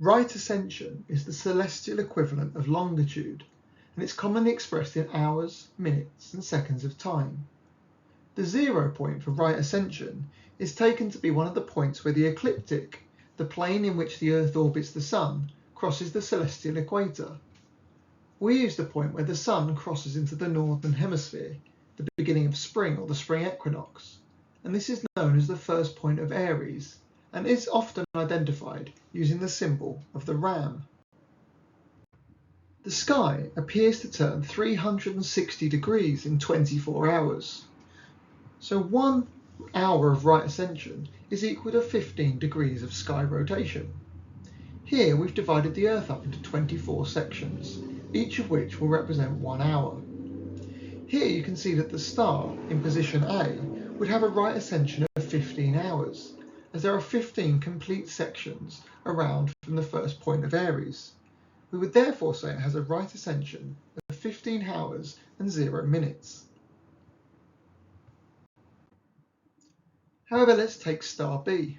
Right ascension is the celestial equivalent of longitude, and it's commonly expressed in hours, minutes, and seconds of time. The 0 point for right ascension is taken to be one of the points where the ecliptic, the plane in which the Earth orbits the Sun, crosses the celestial equator. We use the point where the Sun crosses into the northern hemisphere, the beginning of spring or the spring equinox, and this is known as the first point of Aries, and is often identified using the symbol of the ram. The sky appears to turn 360 degrees in 24 hours. So 1 hour of right ascension is equal to 15 degrees of sky rotation. Here we've divided the Earth up into 24 sections, each of which will represent 1 hour. Here you can see that the star in position A would have a right ascension of 15 hours, as there are 15 complete sections around from the first point of Aries. We would therefore say it has a right ascension of 15 hours and 0 minutes. However, let's take star B.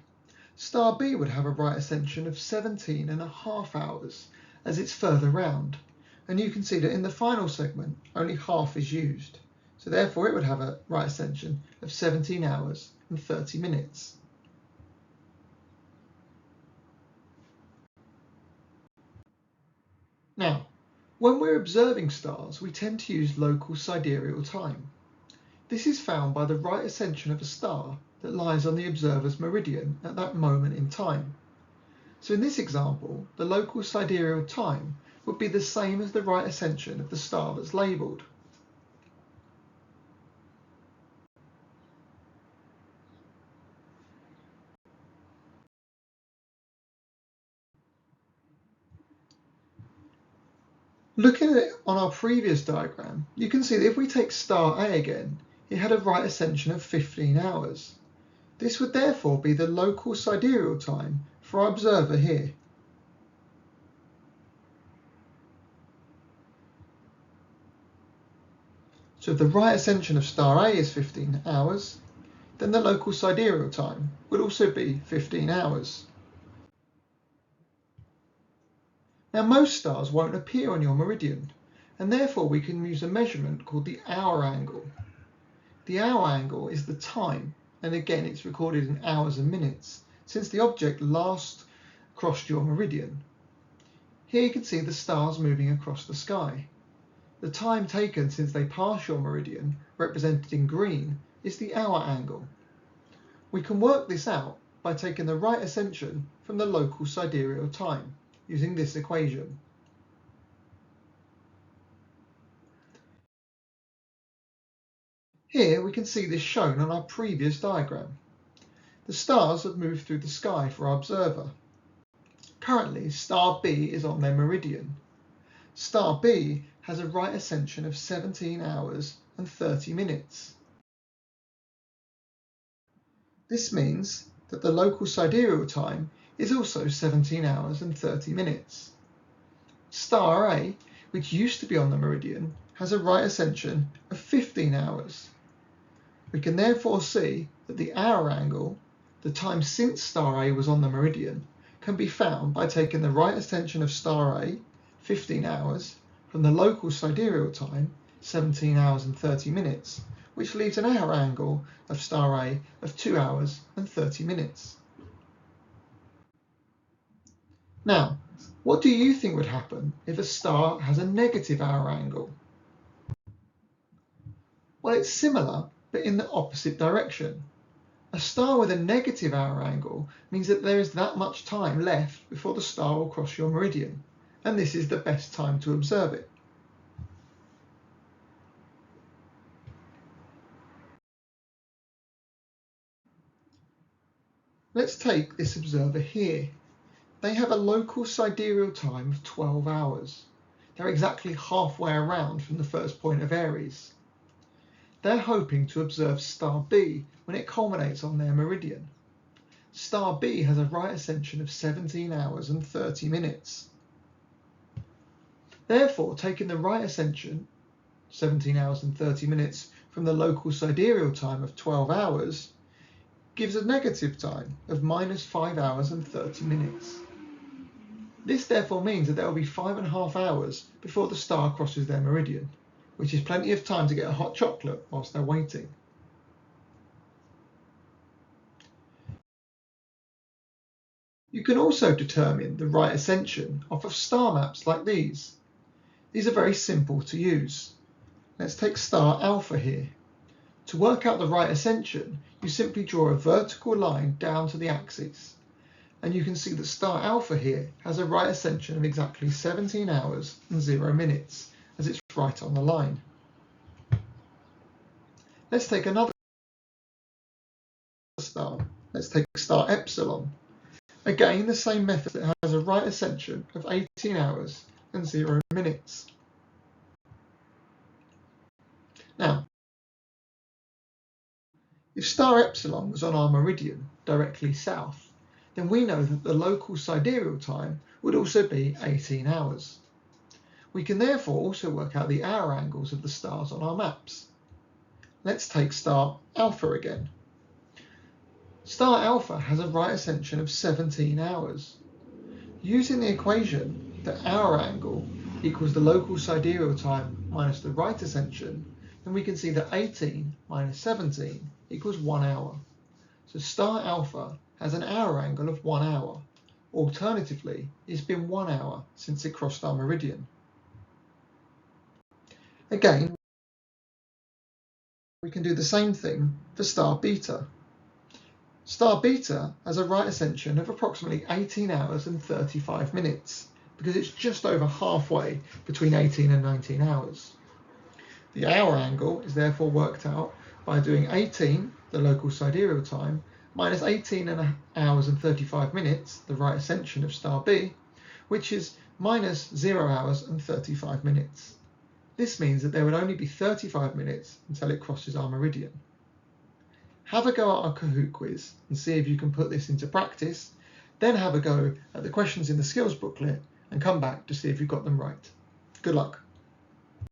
Star B would have a right ascension of 17.5 hours, as it's further round, and you can see that in the final segment only half is used, so therefore it would have a right ascension of 17 hours and 30 minutes. Now, when we're observing stars, we tend to use local sidereal time. This is found by the right ascension of a star that lies on the observer's meridian at that moment in time. So in this example, the local sidereal time would be the same as the right ascension of the star that's labelled. Looking at it on our previous diagram, you can see that if we take star A again, it had a right ascension of 15 hours. This would therefore be the local sidereal time for our observer here. So if the right ascension of star A is 15 hours, then the local sidereal time would also be 15 hours. Now most stars won't appear on your meridian, and therefore we can use a measurement called the hour angle. The hour angle is the time, and again it's recorded in hours and minutes, since the object last crossed your meridian. Here you can see the stars moving across the sky. The time taken since they pass your meridian, represented in green, is the hour angle. We can work this out by taking the right ascension from the local sidereal time, using this equation. Here we can see this shown on our previous diagram. The stars have moved through the sky for our observer. Currently, star B is on their meridian. Star B has a right ascension of 17 hours and 30 minutes. This means that the local sidereal time is also 17 hours and 30 minutes. Star A, which used to be on the meridian, has a right ascension of 15 hours. We can therefore see that the hour angle, the time since star A was on the meridian, can be found by taking the right ascension of star A, 15 hours, from the local sidereal time, 17 hours and 30 minutes, which leaves an hour angle of star A of 2 hours and 30 minutes. Now, what do you think would happen if a star has a negative hour angle? Well, it's similar, but in the opposite direction. A star with a negative hour angle means that there is that much time left before the star will cross your meridian, and this is the best time to observe it. Let's take this observer here. They have a local sidereal time of 12 hours. They're exactly halfway around from the first point of Aries. They're hoping to observe star B when it culminates on their meridian. Star B has a right ascension of 17 hours and 30 minutes. Therefore, taking the right ascension, 17 hours and 30 minutes, from the local sidereal time of 12 hours, gives a negative time of -5 hours and 30 minutes. This therefore means that there will be 5.5 hours before the star crosses their meridian, which is plenty of time to get a hot chocolate whilst they're waiting. You can also determine the right ascension off of star maps like these. These are very simple to use. Let's take star Alpha here. To work out the right ascension, you simply draw a vertical line down to the axis. And you can see that star Alpha here has a right ascension of exactly 17 hours and 0 minutes, as it's right on the line. Let's take another star. Let's take star Epsilon. Again, the same method. It has a right ascension of 18 hours and 0 minutes. Now, if star Epsilon was on our meridian directly south, then we know that the local sidereal time would also be 18 hours. We can therefore also work out the hour angles of the stars on our maps. Let's take star Alpha again. Star Alpha has a right ascension of 17 hours. Using the equation that hour angle equals the local sidereal time minus the right ascension, then we can see that 18 minus 17 equals 1 hour. So star Alpha has an hour angle of 1 hour. Alternatively, it's been 1 hour since it crossed our meridian. Again, we can do the same thing for star Beta. Star Beta has a right ascension of approximately 18 hours and 35 minutes, because it's just over halfway between 18 and 19 hours. The hour angle is therefore worked out by doing 18, the local sidereal time, minus 18 hours and 35 minutes, the right ascension of star B, which is minus 0 hours and 35 minutes. This means that there would only be 35 minutes until it crosses our meridian. Have a go at our Kahoot quiz and see if you can put this into practice, then have a go at the questions in the skills booklet and come back to see if you've got them right. Good luck.